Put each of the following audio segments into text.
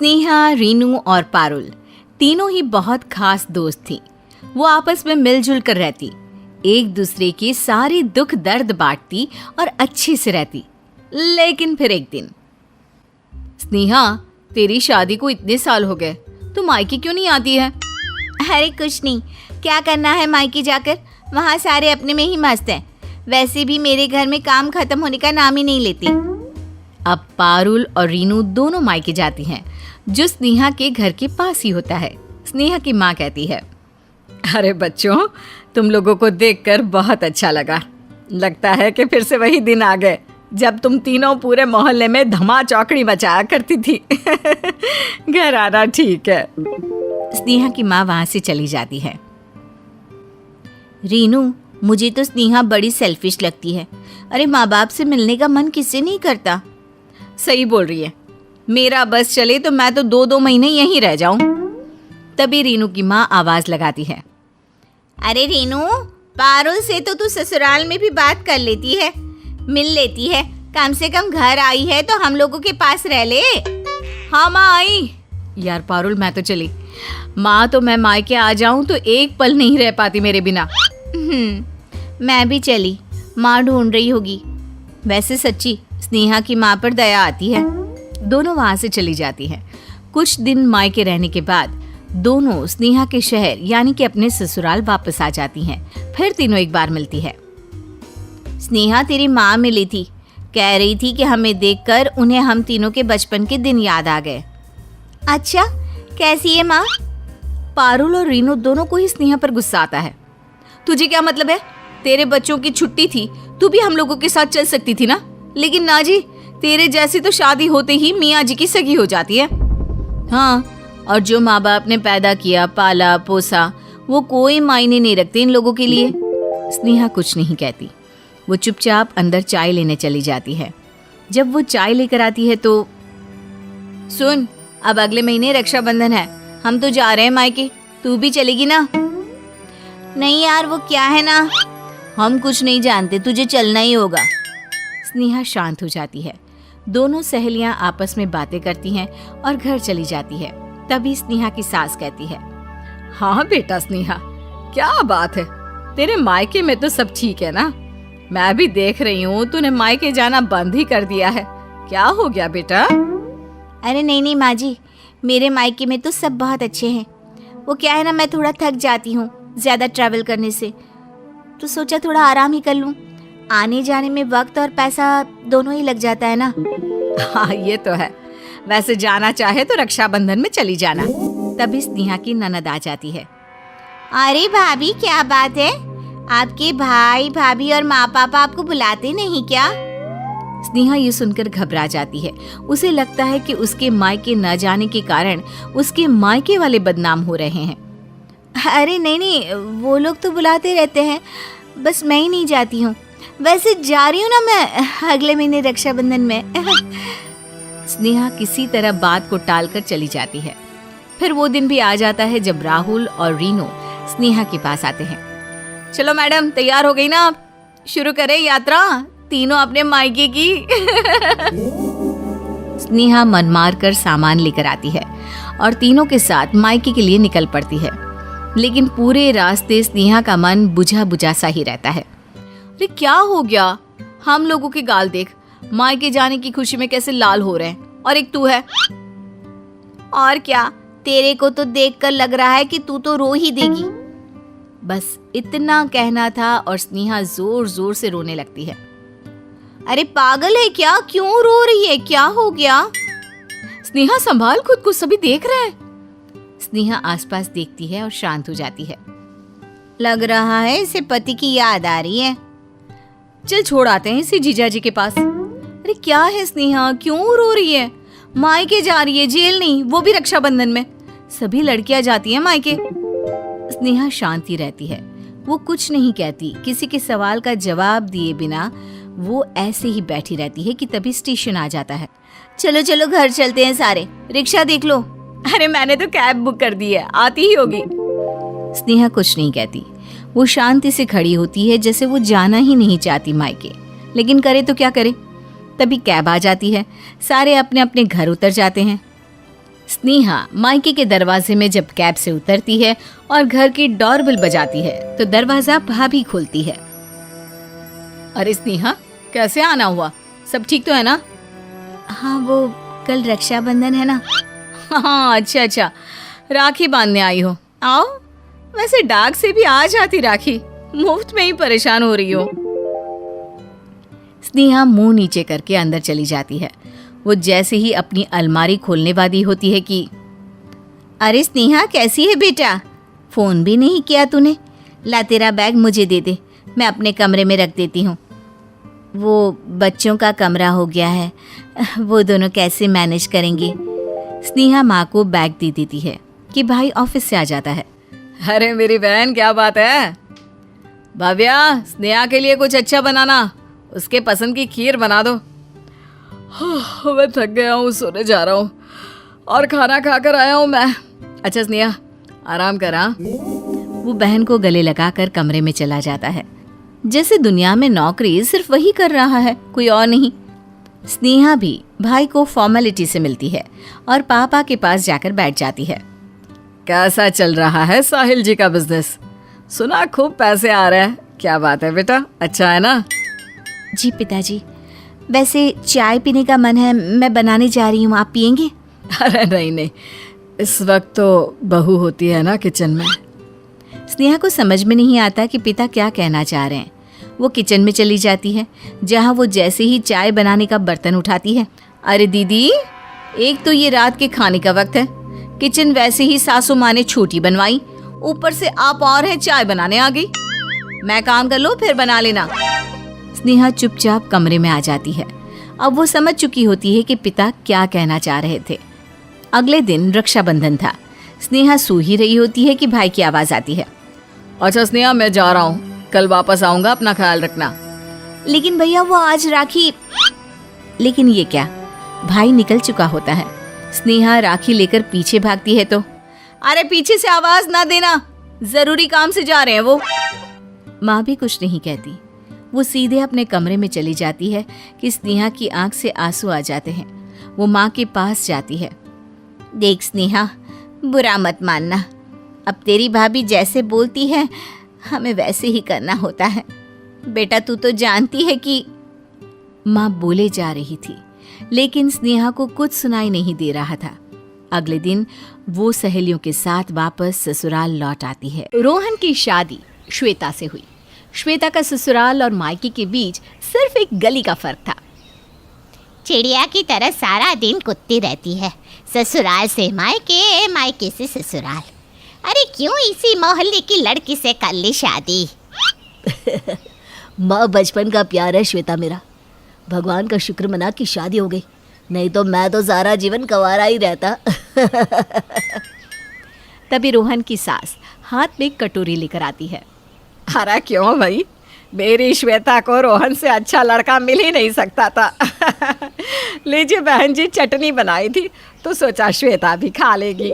स्नेहा, रीनू और पारुल तीनों ही बहुत खास दोस्त थी। वो आपस में मिलजुल कर रहती, एक दूसरे के सारे दुख दर्द बांटती और अच्छे से रहती। लेकिन फिर एक दिन, स्नेहा, तेरी शादी को इतने साल हो गए, तू मायके क्यों नहीं आती है? अरे कुछ नहीं, क्या करना है मायके जाकर, वहाँ सारे अपने में ही मस्त हैं। वैसे भी मेरे घर में काम खत्म होने का नाम ही नहीं लेते। अब पारुल और रीनू दोनों मायके जाती हैं, जो स्नेहा के घर के पास ही होता है। स्नेहा की माँ कहती है, अरे बच्चों, तुम लोगों को देखकर बहुत अच्छा लगा। लगता है कि फिर से वही दिन आ गए जब तुम तीनों पूरे मोहल्ले में धमा चौकड़ी मचाया करती थी। घर आना ठीक है। स्नेहा की माँ वहां से चली जाती है। रीनू, मुझे तो स्नेहा बड़ी सेल्फिश लगती है। अरे माँ बाप से मिलने का मन किससे नहीं करता। सही बोल रही है, मेरा बस चले तो मैं तो 2-2 महीने यहीं रह जाऊं। तभी रीनू की माँ आवाज लगाती है, अरे रीनू, पारुल से तो तू ससुराल में भी बात कर लेती है, मिल लेती है। कम से कम घर आई है तो हम लोगों के पास रह ले। हाँ माँ आई। यार पारुल, मैं तो चली। माँ, तो मैं मायके आ जाऊं तो एक पल नहीं रह पाती मेरे बिना। मैं भी चली, माँ ढूंढ रही होगी। वैसे सच्ची स्नेहा की माँ पर दया आती है। दोनों वहां से चली जाती हैं। कुछ दिन मायके रहने के बाद दोनों स्नेहा के शहर यानी कि अपने ससुराल वापस आ जाती हैं। फिर तीनों एक बार मिलती है। स्नेहा, तेरी माँ मिली थी, कह रही थी कि हमें देखकर उन्हें हम तीनों के बचपन के दिन याद आ गए। अच्छा, कैसी है माँ? पारुल और रीनू दोनों को ही स्नेहा पर गुस्सा आता है। तुझे क्या मतलब है? तेरे बच्चों की छुट्टी थी, तू भी हम लोगों के साथ चल सकती थी ना। लेकिन ना जी, तेरे जैसी तो शादी होते ही मियाँ जी की सगी हो जाती है। हाँ, और जो माँ बाप ने पैदा किया, पाला पोसा, वो कोई मायने नहीं रखते इन लोगों के लिए। स्नेहा कुछ नहीं कहती। वो चुपचाप अंदर चाय लेने चली जाती है। जब वो चाय लेकर आती है तो, सुन, अब अगले महीने रक्षाबंधन है, हम तो जा रहे हैं मायके, तू भी चलेगी ना? नहीं यार, वो क्या है ना, हम कुछ नहीं जानते, तुझे चलना ही होगा। स्नेहा शांत हो जाती है। दोनों सहेलियां आपस में बातें करती हैं और घर चली जाती है। तभी स्नेहा की सास कहती है, हाँ बेटा स्नेहा, क्या बात है, तेरे मायके में तो सब ठीक है ना? मैं भी देख रही हूँ तूने मायके जाना बंद ही कर दिया है। क्या हो गया बेटा? अरे नहीं माँ जी, मेरे मायके में तो सब बहुत अच्छे हैं। वो क्या है ना, मैं थोड़ा थक जाती हूँ ज्यादा ट्रैवल करने से, तो सोचा थोड़ा आराम ही कर लूँ। आने जाने में वक्त और पैसा दोनों ही लग जाता है ना। हाँ ये तो है। वैसे जाना चाहे तो रक्षाबंधन में चली जाना। तभी स्नेहा की ननद आ जाती है। अरे भाभी, क्या बात है, आपके भाई भाभी और माँ पापा आपको बुलाते नहीं क्या? स्नेहा ये सुनकर घबरा जाती है। उसे लगता है कि उसके मायके न जाने के कारण उसके मायके वाले बदनाम हो रहे हैं। अरे नहीं, वो लोग तो बुलाते रहते हैं, बस मैं ही नहीं जाती हूँ। वैसे जा रही हूँ ना मैं अगले महीने रक्षाबंधन में। स्नेहा किसी तरह बात को टालकर चली जाती है। फिर वो दिन भी आ जाता है जब राहुल और रीनू स्नेहा के पास आते हैं। चलो मैडम, तैयार हो गई ना आप? शुरू करें यात्रा, तीनों अपने मायके की। स्नेहा मन मार कर सामान लेकर आती है और तीनों के साथ मायके के लिए निकल पड़ती है। लेकिन पूरे रास्ते स्नेहा का मन बुझा बुझा सा ही रहता है। अरे क्या हो गया? हम लोगों के गाल देख, मायके जाने की खुशी में कैसे लाल हो रहे हैं, और एक तू है। और क्या, तेरे को तो देखकर लग रहा है कि तू तो रो ही देगी। बस इतना कहना था और स्नेहा जोर जोर से रोने लगती है। अरे पागल है क्या? क्यों रो रही है? क्या हो गया? स्नेहा संभाल खुद को, सभी देख रहे हैं। स्नेहा आसपास देखती है और शांत हो जाती है। लग रहा है इसे पति की याद आ रही है। चल छोड़ आते हैं इसे जीजा जी के पास। अरे क्या है स्नेहा, क्यों रो रही है? मायके जा रही है, जेल नहीं, वो भी रक्षाबंधन में। सभी लड़कियां जाती हैं मायके। स्नेहा शांति रहती है। वो कुछ नहीं कहती। किसी के सवाल का जवाब दिए बिना वो ऐसे ही बैठी रहती है कि तभी स्टेशन आ जाता है। चलो चलो घर चलते हैं सारे, रिक्शा देख लो। अरे मैंने तो कैब बुक कर दी है, आती ही होगी। स्नेहा कुछ नहीं कहती। वो शांति से खड़ी होती है जैसे वो जाना ही नहीं चाहती मायके, लेकिन करे तो क्या करे। तभी कैब आ जाती है। सारे अपने अपने घर उतर जाते हैं। स्नेहा मायके के दरवाजे में जब कैब से उतरती है और घर की डोरबेल बजाती है तो दरवाजा भाभी खोलती है। अरे स्नेहा, कैसे आना हुआ? सब ठीक तो है ना? हाँ, वो कल रक्षाबंधन है ना। हाँ, अच्छा, राखी बांधने आई हो। आओ, वैसे डाक से भी आ जाती राखी, मुफ्त में ही परेशान हो रही हो। स्नेहा मुंह नीचे करके अंदर चली जाती है। वो जैसे ही अपनी अलमारी खोलने वाली होती है कि अरे स्नेहा, कैसी है बेटा? फ़ोन भी नहीं किया तूने। ला तेरा बैग मुझे दे दे, मैं अपने कमरे में रख देती हूँ। वो बच्चों का कमरा हो गया है, वो दोनों कैसे मैनेज करेंगे? स्नेहा माँ को बैग दे देती है कि भाई ऑफिस से आ जाता है। अरे मेरी बहन, क्या बात है? भाभिया, स्नेहा के लिए कुछ अच्छा बनाना, उसके पसंद की खीर बना दो। मैं थक गया हूँ, सोने जा रहा हूँ और खाना खाकर आया हूँ मैं। अच्छा स्नेहा, आराम कर। हाँ, वो बहन को गले लगाकर कमरे में चला जाता है, जैसे दुनिया में नौकरी सिर्फ वही कर रहा है, कोई और नहीं। स्नेहा भी भाई को फॉर्मेलिटी से मिलती है और पापा के पास जाकर बैठ जाती है। कैसा चल रहा है साहिल जी का बिजनेस? सुना खूब पैसे आ रहे हैं। क्या बात है बेटा, अच्छा है ना? जी पिताजी, वैसे चाय पीने का मन है, मैं बनाने जा रही हूँ, आप पियेंगे? अरे नहीं, इस वक्त तो बहू होती है ना किचन में। स्नेहा को समझ में नहीं आता कि पिता क्या कहना चाह रहे हैं। वो किचन में चली जाती है, जहाँ वो जैसे ही चाय बनाने का बर्तन उठाती है, अरे दीदी, एक तो ये रात के खाने का वक्त है, किचन वैसे ही सासू माँ ने छोटी बनवाई, ऊपर से आप और हैं चाय बनाने आ गई। मैं काम कर लूं, फिर बना लेना। स्नेहा चुपचाप कमरे में आ जाती है। अब वो समझ चुकी होती है कि पिता क्या कहना चाह रहे थे। अगले दिन रक्षाबंधन था। स्नेहा सो ही रही होती है कि भाई की आवाज आती है। अच्छा स्नेहा, मैं जा रहा हूँ, कल वापस आऊंगा, अपना ख्याल रखना। लेकिन भैया, वो आज राखी। लेकिन ये क्या, भाई निकल चुका होता है। स्नेहा राखी लेकर पीछे भागती है तो अरे पीछे से आवाज ना देना, जरूरी काम से जा रहे हैं वो। माँ भी कुछ नहीं कहती। वो सीधे अपने कमरे में चली जाती है कि स्नेहा की आंख से आंसू आ जाते हैं। वो माँ के पास जाती है। देख स्नेहा, बुरा मत मानना, अब तेरी भाभी जैसे बोलती है हमें वैसे ही करना होता है। बेटा, तू तो जानती है कि। माँ बोले जा रही थी, लेकिन स्नेहा को कुछ सुनाई नहीं दे रहा था। अगले दिन वो सहेलियों के साथ वापस ससुराल लौट आती है। रोहन की शादी श्वेता से हुई। श्वेता का ससुराल और मायके के बीच सिर्फ एक गली का फर्क था। चिड़िया की तरह सारा दिन कुत्ती रहती है, ससुराल से मायके, मायके से ससुराल। अरे क्यों इसी मोहल्ले की लड़की से कर ली शादी? माँ, बचपन का प्यार है श्वेता मेरा। भगवान का शुक्र मना कि शादी हो गई, नहीं तो मैं तो सारा जीवन कंवारा ही रहता। तभी रोहन की सास हाथ में कटोरी लेकर आती है। अरे क्यों भाई, मेरी श्वेता को रोहन से अच्छा लड़का मिल ही नहीं सकता था। लीजिए बहन जी, चटनी बनाई थी तो सोचा श्वेता भी खा लेगी।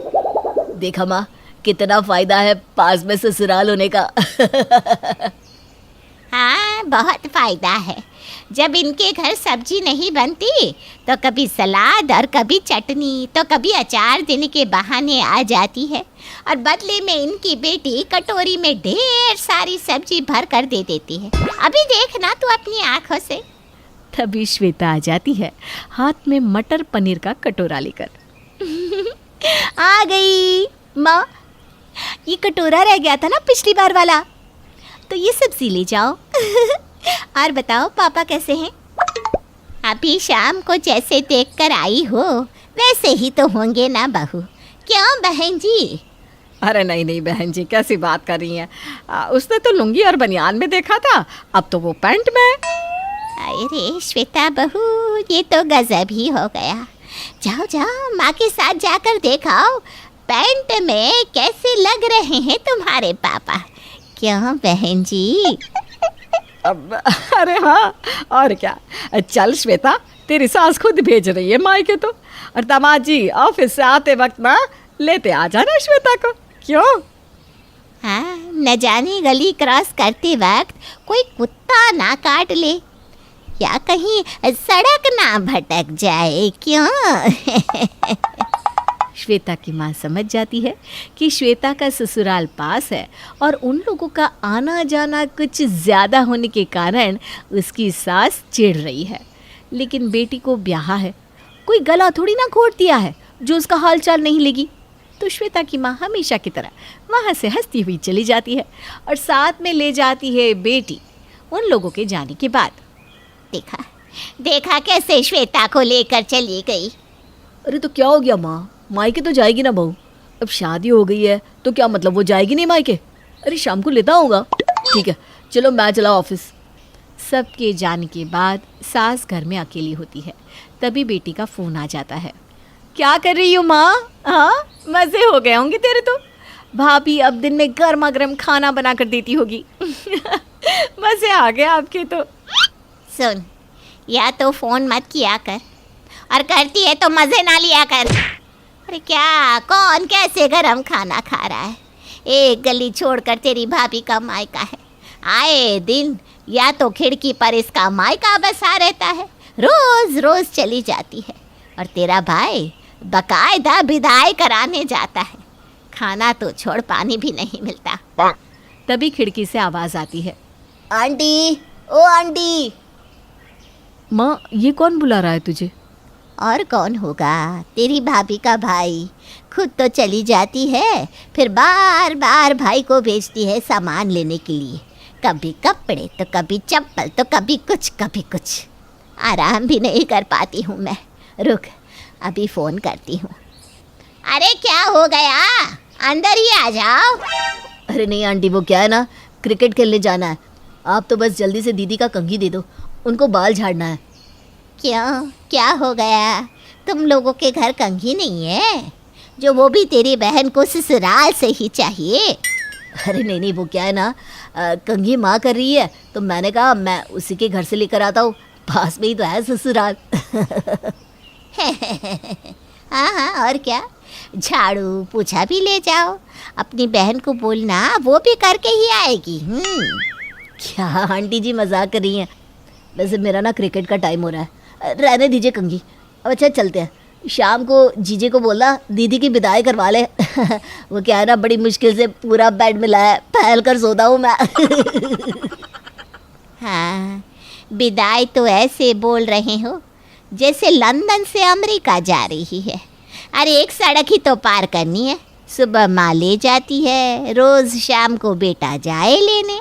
देखा माँ, कितना फायदा है पास में ससुराल होने का। हाँ, बहुत फायदा है। जब इनके घर सब्जी नहीं बनती तो कभी सलाद और कभी चटनी तो कभी अचार देने के बहाने आ जाती है, और बदले में इनकी बेटी कटोरी में ढेर सारी सब्जी भर कर दे देती है। अभी देखना तू अपनी आंखों से। तभी श्वेता आ जाती है, हाथ में मटर पनीर का कटोरा लेकर। आ गई माँ, ये कटोरा रह गया था ना पिछली बार वाला, तो ये सब्जी ले जाओ। और बताओ पापा कैसे हैं? अभी शाम को जैसे देखकर आई हो वैसे ही तो होंगे ना बहू, क्यों बहन जी? अरे नहीं बहन जी, कैसी बात कर रही हैं? उसने तो लुंगी और बनियान में देखा था, अब तो वो पैंट में। अरे श्वेता बहू, ये तो गजब ही हो गया। जाओ जाओ, माँ के साथ जाकर देखाओ पैंट में कैसे लग रहे हैं तुम्हारे पापा। क्यों बहन जी? अरे हाँ, और क्या। चल श्वेता, तेरी सास खुद भेज रही है मायके तो, और दामाद जी ऑफिस से आते वक्त ना लेते आ जाना श्वेता को। क्यों? हाँ, न जाने गली क्रॉस करते वक्त कोई कुत्ता ना काट ले या कहीं सड़क ना भटक जाए। क्यों? श्वेता की माँ समझ जाती है कि श्वेता का ससुराल पास है और उन लोगों का आना जाना कुछ ज़्यादा होने के कारण उसकी सास चिढ़ रही है। लेकिन बेटी को ब्याह है, कोई गला थोड़ी ना घोट दिया है जो उसका हालचाल नहीं लेगी। तो श्वेता की माँ हमेशा की तरह वहाँ से हंसती हुई चली जाती है और साथ में ले जाती है बेटी। उन लोगों के जाने के बाद देखा देखा कैसे श्वेता को लेकर चली गई। अरे तो क्या हो गया माँ, मायके तो जाएगी ना बहू। अब शादी हो गई है तो क्या मतलब वो जाएगी नहीं मायके? अरे शाम को लेता होगा। ठीक है चलो मैं चला ऑफिस। सबके जाने के बाद सास घर में अकेली होती है। तभी बेटी का फ़ोन आ जाता है। क्या कर रही हो माँ? हाँ मज़े हो गए होंगे तेरे तो। भाभी अब दिन में गर्मा गर्म खाना बना कर देती होगी। मज़े आ गए आपके तो। सुन, या तो फ़ोन मत किया कर और करती है तो मज़े ना लिया कर। अरे क्या कौन कैसे गरम खाना खा रहा है? एक गली छोड़कर तेरी भाभी का मायका है। आए दिन या तो खिड़की पर इसका मायका बसा रहता है, रोज़ रोज़ चली जाती है। और तेरा भाई बकायदा विदाई कराने जाता है। खाना तो छोड़ पानी भी नहीं मिलता। तभी खिड़की से आवाज़ आती है। आंटी, ओ आंटी। माँ ये कौन बुला रहा है तुझे? और कौन होगा, तेरी भाभी का भाई। खुद तो चली जाती है, फिर बार बार भाई को भेजती है सामान लेने के लिए। कभी कपड़े तो कभी चप्पल तो कभी कुछ। आराम भी नहीं कर पाती हूँ मैं। रुक अभी फ़ोन करती हूँ। अरे क्या हो गया, अंदर ही आ जाओ। अरे नहीं आंटी, वो क्या है ना, क्रिकेट खेलने जाना है। आप तो बस जल्दी से दीदी का कंघी दे दो, उनको बाल झाड़ना है। क्यों, क्या हो गया? तुम लोगों के घर कंघी नहीं है जो वो भी तेरी बहन को ससुराल से ही चाहिए? अरे नहीं वो क्या है ना, कंघी माँ कर रही है तो मैंने कहा मैं उसी के घर से लेकर आता हूँ, पास में ही तो है ससुराल। हाँ और क्या, झाड़ू पोछा भी ले जाओ। अपनी बहन को बोलना वो भी करके ही आएगी। क्या आंटी जी मजाक कर रही हैं? वैसे मेरा ना क्रिकेट का टाइम हो रहा है, रहने दीजिए कंघी। अब अच्छा चलते हैं, शाम को जीजे को बोलना दीदी की विदाई करवा ले। वो क्या है ना, बड़ी मुश्किल से पूरा बेड मिला है, फैल कर सोता हूँ मैं। हाँ, विदाई तो ऐसे बोल रहे हो जैसे लंदन से अमेरिका जा रही है। अरे एक सड़क ही तो पार करनी है। सुबह माँ ले जाती है, रोज़ शाम को बेटा जाए लेने।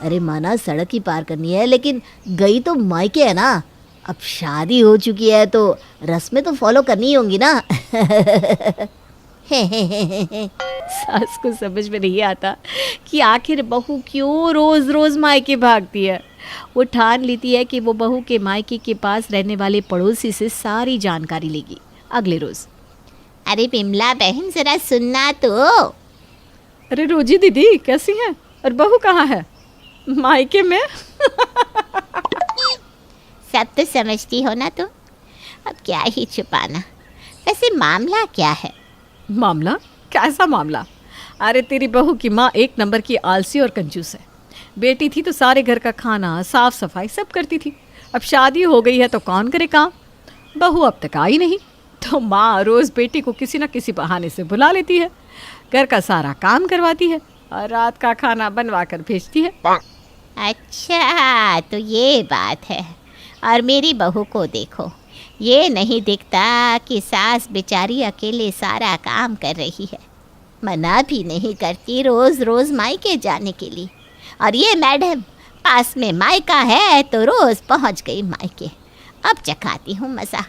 अरे माना सड़क ही पार करनी है, लेकिन गई तो मायके है ना। अब शादी हो चुकी है तो रस्में तो फॉलो करनी ही होंगी ना। सास को समझ में नहीं आता कि आखिर बहू क्यों रोज़ रोज़ मायके भागती है। वो ठान लेती है कि वो बहू के मायके के पास रहने वाले पड़ोसी से सारी जानकारी लेगी। अगले रोज़, अरे बिमला बहन ज़रा सुनना तो। अरे रोजी दीदी कैसी हैं? और बहू कहाँ है? मायके में। सब तो समझती हो ना तुम, अब क्या ही छुपाना। वैसे मामला क्या है? मामला? कैसा मामला? अरे तेरी बहू की माँ एक नंबर की आलसी और कंजूस है। बेटी थी तो सारे घर का खाना साफ सफाई सब करती थी। अब शादी हो गई है तो कौन करे काम? बहू अब तक आई नहीं, तो माँ रोज़ बेटी को किसी न किसी बहाने से बुला लेती है, घर का सारा काम करवाती है और रात का खाना बनवा कर भेजती है। अच्छा तो ये बात है। और मेरी बहू को देखो, ये नहीं दिखता कि सास बेचारी अकेले सारा काम कर रही है। मना भी नहीं करती रोज़ रोज़ मायके जाने के लिए। और ये मैडम पास में मायका है तो रोज़ पहुंच गई मायके। अब चखाती हूँ मज़ा।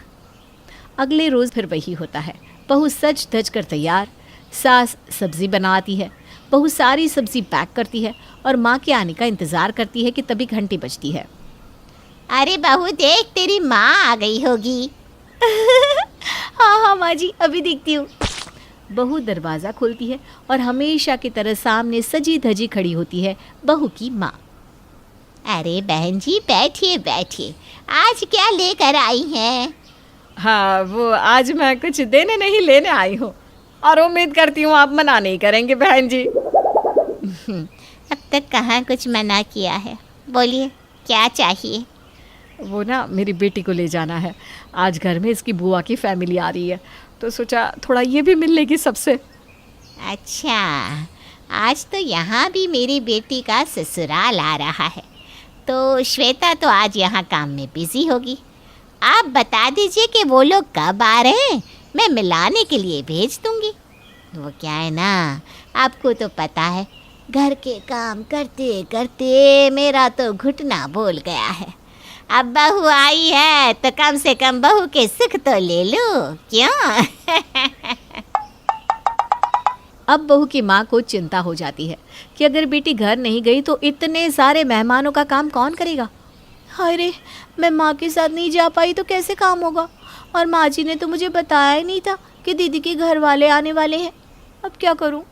अगले रोज़ फिर वही होता है। बहू सज धज कर तैयार, सास सब्ज़ी बनाती है, बहू सारी सब्ज़ी पैक करती है और माँ के आने का इंतज़ार करती है कि तभी घंटी बजती है। अरे बहू देख, तेरी माँ आ गई होगी। हाँ माँ जी, अभी देखती हूँ। बहू दरवाज़ा खोलती है और हमेशा की तरह सामने सजी धजी खड़ी होती है बहू की माँ। अरे बहन जी बैठिए बैठिए, आज क्या लेकर आई हैं? हाँ वो आज मैं कुछ देने नहीं लेने आई हूँ और उम्मीद करती हूँ आप मना नहीं करेंगे बहन जी। अब तक कहाँ कुछ मना किया है, बोलिए क्या चाहिए? वो ना मेरी बेटी को ले जाना है, आज घर में इसकी बुआ की फैमिली आ रही है तो सोचा थोड़ा ये भी मिल लेगी सबसे। अच्छा, आज तो यहाँ भी मेरी बेटी का ससुराल आ रहा है, तो श्वेता तो आज यहाँ काम में बिजी होगी। आप बता दीजिए कि वो लोग कब आ रहे हैं, मैं मिलाने के लिए भेज दूँगी। वो क्या है ना, आपको तो पता है, घर के काम करते करते मेरा तो घुटना बोल गया है। अब बहू आई है तो कम से कम बहू के सुख तो ले लो, क्यों? अब बहू की माँ को चिंता हो जाती है कि अगर बेटी घर नहीं गई तो इतने सारे मेहमानों का काम कौन करेगा। हाय रे, मैं माँ के साथ नहीं जा पाई तो कैसे काम होगा। और माँ जी ने तो मुझे बताया ही नहीं था कि दीदी के घर वाले आने वाले हैं। अब क्या करूँ।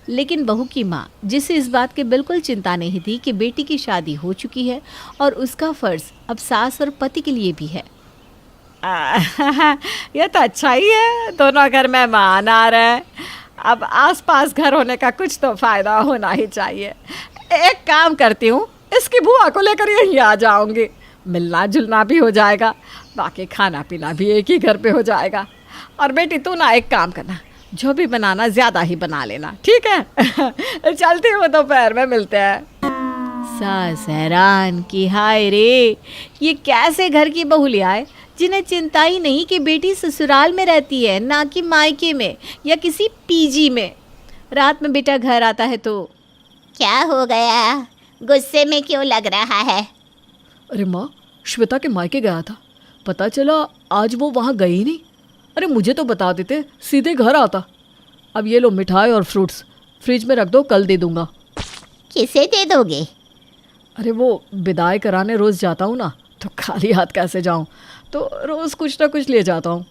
लेकिन बहू की माँ, जिसे इस बात की बिल्कुल चिंता नहीं थी कि बेटी की शादी हो चुकी है और उसका फ़र्ज़ अब सास और पति के लिए भी है। ये तो अच्छा ही है, दोनों घर मेहमान आ रहे हैं। अब आसपास घर होने का कुछ तो फ़ायदा होना ही चाहिए। एक काम करती हूँ, इसकी बुआ को लेकर यहीं आ जाऊँगी, मिलना जुलना भी हो जाएगा, बाकी खाना पीना भी एक ही घर पे हो जाएगा। और बेटी तू ना एक काम करना, जो भी बनाना ज़्यादा ही बना लेना, ठीक है? चलती हूँ, दोपहर में मिलते हैं। सास हैरान कि हाय रे, ये कैसे घर की बहू ले आए जिन्हें चिंता ही नहीं कि बेटी ससुराल में रहती है, ना कि मायके में या किसी पीजी में। रात में बेटा घर आता है तो क्या हो गया, गुस्से में क्यों लग रहा है? अरे माँ, श्वेता के मायके गया था, पता चला आज वो वहाँ गई नहीं। अरे मुझे तो बता देते, सीधे घर आता। अब ये लो मिठाई और फ्रूट्स, फ्रिज में रख दो, कल दे दूँगा। किसे दे दोगे? अरे वो विदाई कराने रोज़ जाता हूँ ना, तो खाली हाथ कैसे जाऊँ, तो रोज़ कुछ ना कुछ ले जाता हूँ।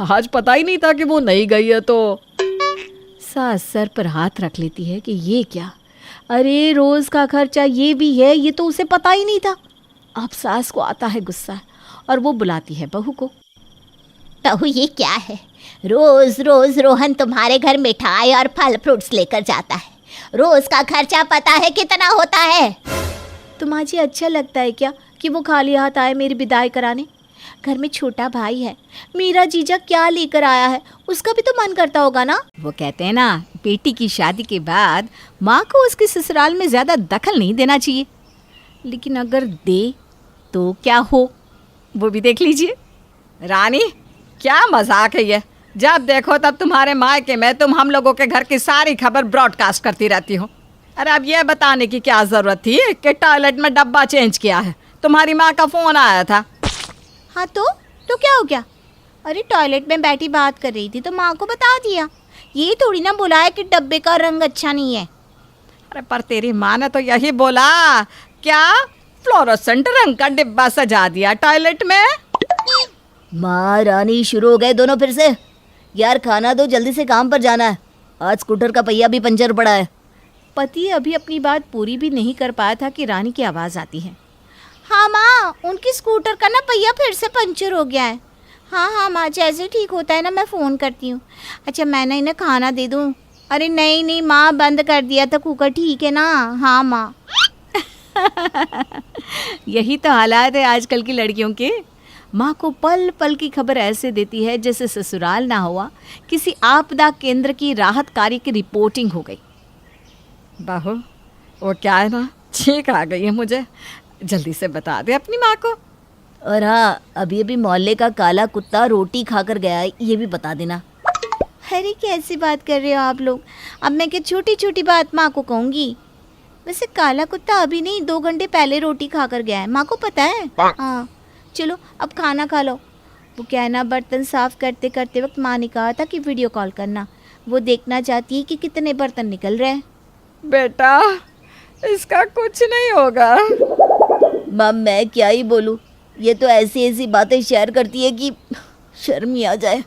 आज पता ही नहीं था कि वो नहीं गई है। तो सास सर पर हाथ रख लेती है कि ये क्या, अरे रोज़ का खर्चा ये भी है, ये तो उसे पता ही नहीं था। अब सास को आता है गुस्सा और वो बुलाती है बहू को। बहू ये क्या है, रोज रोज रोहन तुम्हारे घर मिठाई और फल फ्रूट्स लेकर जाता है, रोज का खर्चा पता है कितना होता है? तो माँ जी, अच्छा लगता है क्या कि वो खाली हाथ आए मेरी विदाई कराने? घर में छोटा भाई है, मेरा जीजा क्या लेकर आया है, उसका भी तो मन करता होगा ना। वो कहते हैं ना, बेटी की शादी के बाद माँ को उसके ससुराल में ज़्यादा दखल नहीं देना चाहिए, लेकिन अगर दे तो क्या हो, वो भी देख लीजिए। रानी, क्या मजाक है ये, जब देखो तब तुम्हारे मायके में तुम हम लोगों के घर की सारी खबर ब्रॉडकास्ट करती रहती हो। अरे अब ये बताने की क्या ज़रूरत थी कि टॉयलेट में डब्बा चेंज किया है, तुम्हारी माँ का फ़ोन आया था। हाँ तो क्या हो गया? अरे टॉयलेट में बैठी बात कर रही थी तो माँ को बता दिया। ये थोड़ी ना बोला है कि डब्बे का रंग अच्छा नहीं है। अरे पर तेरी माँ ने तो यही बोला, क्या फ्लोरोसेंट रंग का डिब्बा सजा दिया टॉयलेट में। माँ रानी, शुरू हो गए दोनों फिर से। यार खाना दो, जल्दी से काम पर जाना है, आज स्कूटर का पहिया भी पंचर पड़ा है। पति अभी अपनी बात पूरी भी नहीं कर पाया था कि रानी की आवाज़ आती है। हाँ माँ, उनकी स्कूटर का ना पहिया फिर से पंचर हो गया है। हाँ माँ, जैसे ठीक होता है ना मैं फ़ोन करती हूँ। अच्छा मैं ना इन्हें खाना दे दूँ? अरे नहीं माँ, बंद कर दिया था कुकर, ठीक है ना? हाँ माँ। यही तो हालात है आजकल की लड़कियों के। माँ को पल पल की खबर ऐसे देती है जैसे ससुराल ना हुआ, किसी आपदा केंद्र की राहत कार्य की रिपोर्टिंग हो गई। बहू, वो क्या है ना, छींक आ गई है मुझे, जल्दी से बता दे अपनी माँ को। और हाँ, अभी अभी मोहल्ले का काला कुत्ता रोटी खाकर गया है, ये भी बता देना। अरे कैसी बात कर रहे हो आप लोग, अब मैं क्या छोटी छोटी बात माँ को कहूँगी? वैसे काला कुत्ता अभी नहीं, 2 घंटे पहले रोटी खाकर गया है, माँ को पता है। हाँ चलो अब खाना खा लो। वो क्या है ना, बर्तन साफ करते करते वक्त माँ ने कहा था कि वीडियो कॉल करना, वो देखना चाहती है कि कितने बर्तन निकल रहे हैं। बेटा, इसका कुछ नहीं होगा। माँ मैं क्या ही बोलूँ, ये तो ऐसी ऐसी बातें शेयर करती है कि शर्म ही आ जाए।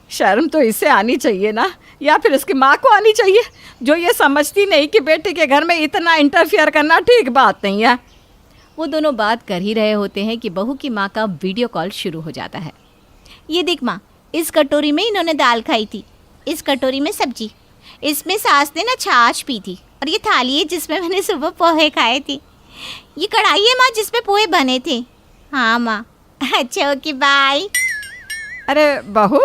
शर्म तो इसे आनी चाहिए ना, या फिर इसकी माँ को आनी चाहिए, जो ये समझती नहीं कि बेटे के घर में इतना इंटरफियर करना ठीक बात नहीं है। वो दोनों बात कर ही रहे होते हैं कि बहू की माँ का वीडियो कॉल शुरू हो जाता है। ये देख माँ, इस कटोरी में इन्होंने दाल खाई थी, इस कटोरी में सब्जी, इसमें सास ने ना छाछ पी थी, और ये थाली है जिसमें मैंने सुबह पोहे खाए थे, ये कढ़ाई है माँ जिसमें पोहे बने थे। हाँ माँ। अच्छा ओके बाय। अरे बहू,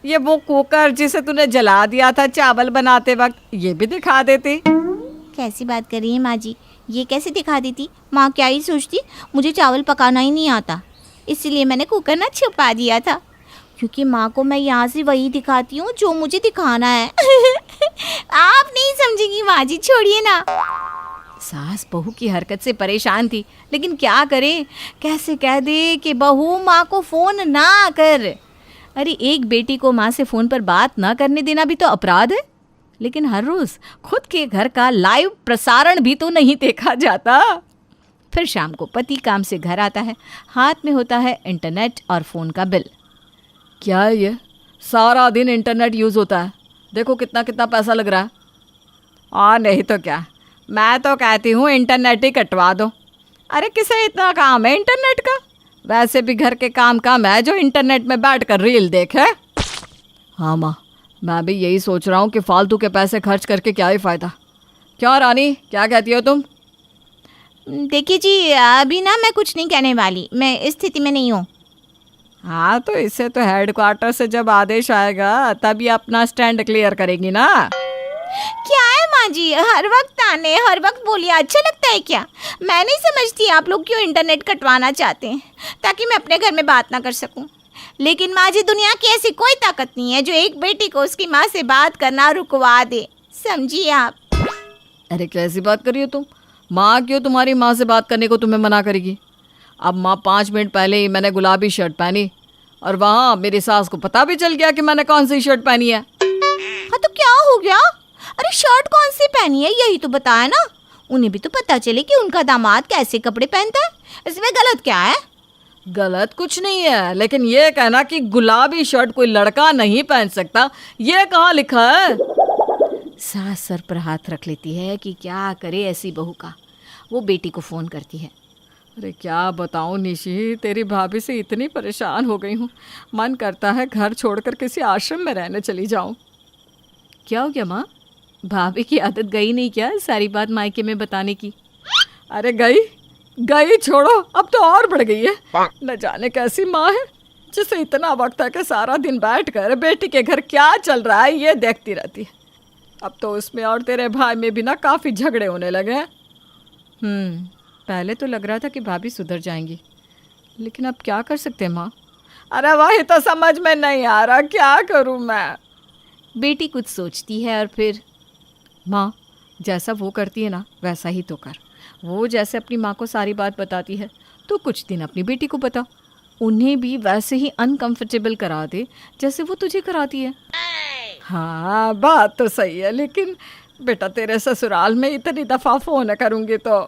ये वो कुकर जिसे तूने जला दिया था चावल बनाते वक्त, ये भी दिखा देती। कैसी बात कर रही है माँ जी, ये कैसे दिखा देती? माँ क्या ही सोचती, मुझे चावल पकाना ही नहीं आता, इसीलिए मैंने कुकर ना छुपा दिया था, क्योंकि माँ को मैं यहाँ से वही दिखाती हूँ जो मुझे दिखाना है। आप नहीं समझेंगी माँ जी, छोड़िए ना। सास बहू की हरकत से परेशान थी, लेकिन क्या करे, कैसे कह दे कि बहू माँ को फ़ोन ना कर। अरे एक बेटी को माँ से फ़ोन पर बात ना करने देना भी तो अपराध है, लेकिन हर रोज़ खुद के घर का लाइव प्रसारण भी तो नहीं देखा जाता। फिर शाम को पति काम से घर आता है, हाथ में होता है इंटरनेट और फ़ोन का बिल। क्या है ये, सारा दिन इंटरनेट यूज़ होता है, देखो कितना कितना पैसा लग रहा है। और नहीं तो क्या, मैं तो कहती हूँ इंटरनेट ही कटवा दो। अरे किसे इतना काम है इंटरनेट का, वैसे भी घर के काम काम है जो इंटरनेट में बैठ कर रील देखे। हाँ माँ, मैं भी यही सोच रहा हूँ कि फालतू के पैसे खर्च करके क्या ही फ़ायदा। क्यों रानी, क्या कहती हो तुम? देखिए जी, अभी ना मैं कुछ नहीं कहने वाली, मैं इस स्थिति में नहीं हूँ। हाँ तो इससे तो हेडक्वार्टर से जब आदेश आएगा तभी अपना स्टैंड क्लियर करेगी ना। क्या है माँ जी, हर वक्त आने हर वक्त बोलिए, अच्छा लगता है क्या? मैं नहीं समझती आप लोग क्यों इंटरनेट कटवाना चाहते हैं, ताकि मैं अपने घर में बात ना कर सकूं। लेकिन माँ जी, दुनिया की ऐसी कोई ताकत नहीं है जो एक बेटी को उसकी माँ से बात करना रुकवा दे, समझिए आप। अरे कैसी बात कर रही हो तुम? माँ क्यों तुम्हारी माँ से बात करने को तुम्हें मना करेगी? अब माँ 5 मिनट पहले ही मैंने गुलाबी शर्ट पहनी और वहाँ मेरी सास को पता भी चल गया कि मैंने कौन सी शर्ट पहनी है। हाँ तो क्या हो गया? अरे शर्ट कौन सी पहनी है यही तो बताया ना, उन्हें भी तो पता चले कि उनका दामाद कैसे कपड़े पहनता है, इसमें गलत क्या है? गलत कुछ नहीं है, लेकिन ये कहना कि गुलाबी शर्ट कोई लड़का नहीं पहन सकता, ये कहाँ लिखा है? सास सर पर हाथ रख लेती है कि क्या करे ऐसी बहू का। वो बेटी को फ़ोन करती है। अरे क्या बताऊँ निशी, तेरी भाभी से इतनी परेशान हो गई हूँ, मन करता है घर छोड़कर किसी आश्रम में रहने चली जाऊँ। क्या हो गया माँ, भाभी की आदत गई नहीं क्या सारी बात मायके में बताने की? अरे गई छोड़ो, अब तो और बढ़ गई है। न जाने कैसी माँ है जिसे इतना वक्त है कि सारा दिन बैठकर बेटी के घर क्या चल रहा है ये देखती रहती है। अब तो उसमें और तेरे भाई में भी ना काफ़ी झगड़े होने लगे हैं। पहले तो लग रहा था कि भाभी सुधर जाएंगी, लेकिन अब क्या कर सकते हैं माँ? अरे वही तो समझ में नहीं आ रहा, क्या करूँ मैं? बेटी कुछ सोचती है और फिर, माँ जैसा वो करती है ना वैसा ही तो कर। वो जैसे अपनी माँ को सारी बात बताती है तो कुछ दिन अपनी बेटी को बता, उन्हें भी वैसे ही अनकंफर्टेबल करा दे जैसे वो तुझे कराती है। हाँ बात तो सही है, लेकिन बेटा तेरे ससुराल में इतनी दफ़ा फ़ोन करूँगी तो।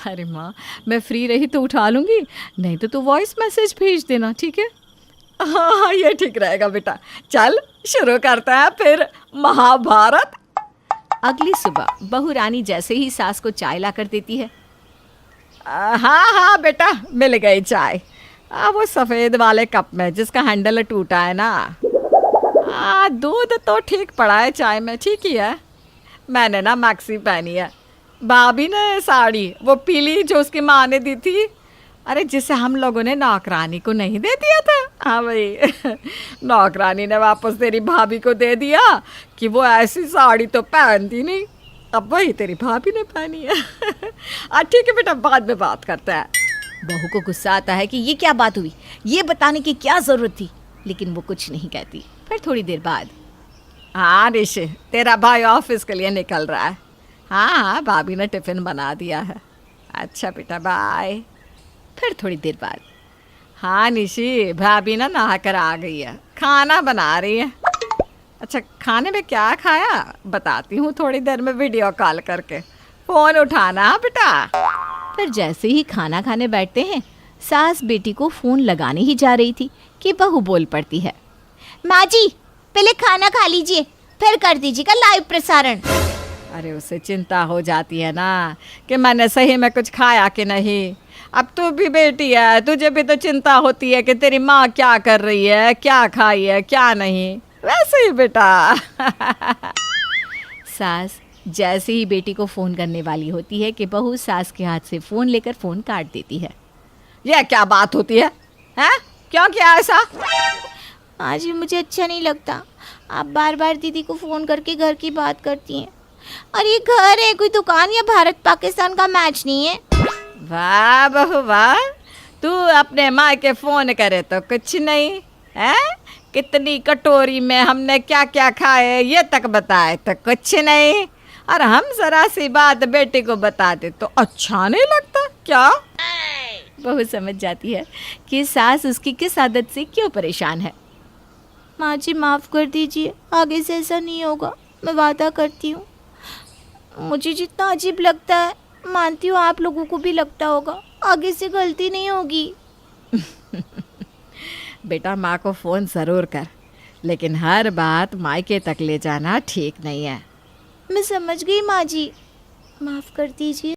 अरे माँ, मैं फ्री रही तो उठा लूँगी, नहीं तो तू वॉइस मैसेज भेज देना, ठीक है? हाँ ये ठीक रहेगा बेटा। चल शुरू करते हैं फिर महाभारत। अगली सुबह बहू रानी जैसे ही सास को चाय ला कर देती है। हाँ बेटा, मिल गई चाय। वो सफ़ेद वाले कप में जिसका हैंडल टूटा है ना। दूध तो ठीक पड़ा है चाय में, ठीक ही है। मैंने ना मैक्सी पहनी है, भाभी ने साड़ी वो पीली जो उसकी माँ ने दी थी, अरे जिसे हम लोगों ने नौकरानी को नहीं दे दिया था। हाँ भाई नौकरानी ने वापस तेरी भाभी को दे दिया कि वो ऐसी साड़ी तो पहनती नहीं, अब वही तेरी भाभी ने पहनी है। ठीक है बेटा, बाद में बात करता है। बहू को गुस्सा आता है कि ये क्या बात हुई, ये बताने की क्या ज़रूरत थी, लेकिन वो कुछ नहीं कहती। फिर थोड़ी देर बाद, हाँ ऋषि, तेरा भाई ऑफिस के लिए निकल रहा है। हाँ भाभी ने टिफ़िन बना दिया है। अच्छा बेटा, बाय। फिर थोड़ी देर बाद, हाँ निशी, भाभी ना नहा कर आ गई है, खाना बना रही है। अच्छा खाने में क्या खाया बताती हूँ थोड़ी देर में वीडियो कॉल करके, फ़ोन उठाना बेटा। फिर जैसे ही खाना खाने बैठते हैं, सास बेटी को फ़ोन लगाने ही जा रही थी कि बहू बोल पड़ती है। माँ जी, पहले खाना खा लीजिए, फिर कर दीजिएगा लाइव प्रसारण। अरे उसे चिंता हो जाती है ना कि मैंने सही में कुछ खाया कि नहीं। अब तू भी बेटी है, तुझे भी तो चिंता होती है कि तेरी माँ क्या कर रही है, क्या खाई है क्या नहीं, वैसे ही बेटा। सास जैसे ही बेटी को फ़ोन करने वाली होती है कि बहू सास के हाथ से फ़ोन लेकर फ़ोन काट देती है। यह क्या बात होती है, हैं? क्यों किया ऐसा? माँ जी मुझे अच्छा नहीं लगता, आप बार बार दीदी को फ़ोन करके घर की बात करती हैं। और ये घर है, कोई दुकान या भारत पाकिस्तान का मैच नहीं है। वाह बहू वाह, तू अपने माँ के फ़ोन करे तो कुछ नहीं है, कितनी कटोरी में हमने क्या क्या खाए ये तक बताए तो कुछ नहीं, और हम जरा सी बात बेटी को बता दे तो अच्छा नहीं लगता क्या? बहू समझ जाती है कि सास उसकी किस आदत से क्यों परेशान है। माँ जी माफ़ कर दीजिए, आगे से ऐसा नहीं होगा, मैं वादा करती हूँ। मुझे जितना अजीब लगता है, मानती हूँ आप लोगों को भी लगता होगा, आगे से गलती नहीं होगी। बेटा माँ को फ़ोन ज़रूर कर, लेकिन हर बात मायके तक ले जाना ठीक नहीं है। मैं समझ गई माँ जी, माफ़ कर दीजिए।